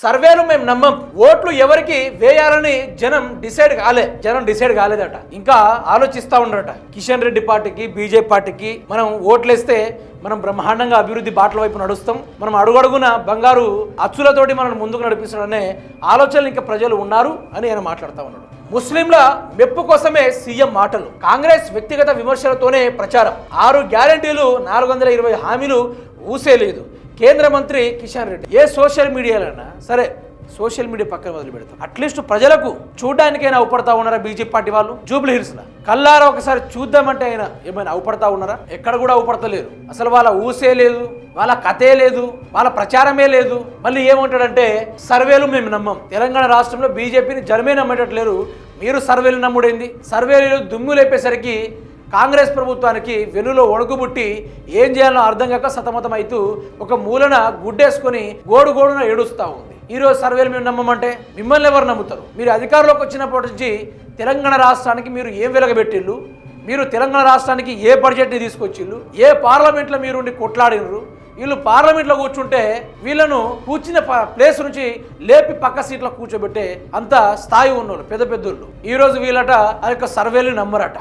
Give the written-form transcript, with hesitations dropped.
సర్వేలు మేము నమ్మం. ఓట్లు ఎవరికి వేయాలని జనం డిసైడ్ కాలేదట. ఇంకా ఆలోచిస్తా ఉన్నారట. కిషన్ రెడ్డి పార్టీకి, బీజేపీ పార్టీకి మనం ఓట్లేస్తే మనం బ్రహ్మాండంగా అభివృద్ధి బాటల వైపు నడుస్తాం, మనం అడుగడుగున బంగారు అచ్చులతోటి మనం ముందుకు నడిపిస్తాడనే ఆలోచనలు ఇంకా ప్రజలు ఉన్నారు అని ఆయన మాట్లాడుతూ ఉన్నాడు. ముస్లింల మెప్పు కోసమే సీఎం మాటలు, కాంగ్రెస్ వ్యక్తిగత విమర్శలతోనే ప్రచారం, 6 గ్యారంటీలు 420 హామీలు ఊసేలేదు కేంద్ర మంత్రి కిషన్ రెడ్డి. ఏ సోషల్ మీడియాలన్నా సరే, సోషల్ మీడియా పక్కన వదిలి పెడతాం, అట్లీస్ట్ ప్రజలకు చూడడానికైనా అవపడతా ఉన్నారా బీజేపీ పార్టీ వాళ్ళు? జూబ్లీ హిల్స్ లా కల్లారా ఒకసారి చూద్దామంటే అయినా ఏమైనా అవపడతా ఉన్నారా? ఎక్కడ కూడా అవపడతలేరు. అసలు వాళ్ళ ఊసే లేదు, వాళ్ళ కథే లేదు, వాళ్ళ ప్రచారమే లేదు. మళ్ళీ ఏమంటాడంటే సర్వేలు మేము నమ్మం. తెలంగాణ రాష్ట్రంలో బీజేపీని జనమే నమ్మేటట్లేరు, మీరు సర్వేలు నమ్ముడైంది. సర్వేలు దుమ్ము లేపేసరికి కాంగ్రెస్ ప్రభుత్వానికి వెన్నులో వణుకుబుట్టి ఏం చేయాలో అర్థం కాక సతమతం అవుతూ ఒక మూలన గుడ్డేసుకొని గోడున ఏడుస్తూ ఉంది. ఈరోజు సర్వేలు మేము నమ్మమంటే మిమ్మల్ని ఎవరు నమ్ముతారు? మీరు అధికారంలోకి వచ్చినప్పటి నుంచి తెలంగాణ రాష్ట్రానికి మీరు ఏం వెలగబెట్టిళ్ళు? మీరు తెలంగాణ రాష్ట్రానికి ఏ బడ్జెట్ని తీసుకొచ్చిళ్ళు? ఏ పార్లమెంట్లో మీరుండి కొట్లాడినరు? వీళ్ళు పార్లమెంట్లో కూర్చుంటే వీళ్ళను కూర్చున్న ప్లేస్ నుంచి లేపి పక్క సీట్లో కూర్చోబెట్టే అంత స్థాయి ఉన్నోళ్ళు పెద్దోళ్ళు. ఈరోజు వీళ్ళట ఆ యొక్క సర్వేలు నమ్మరట.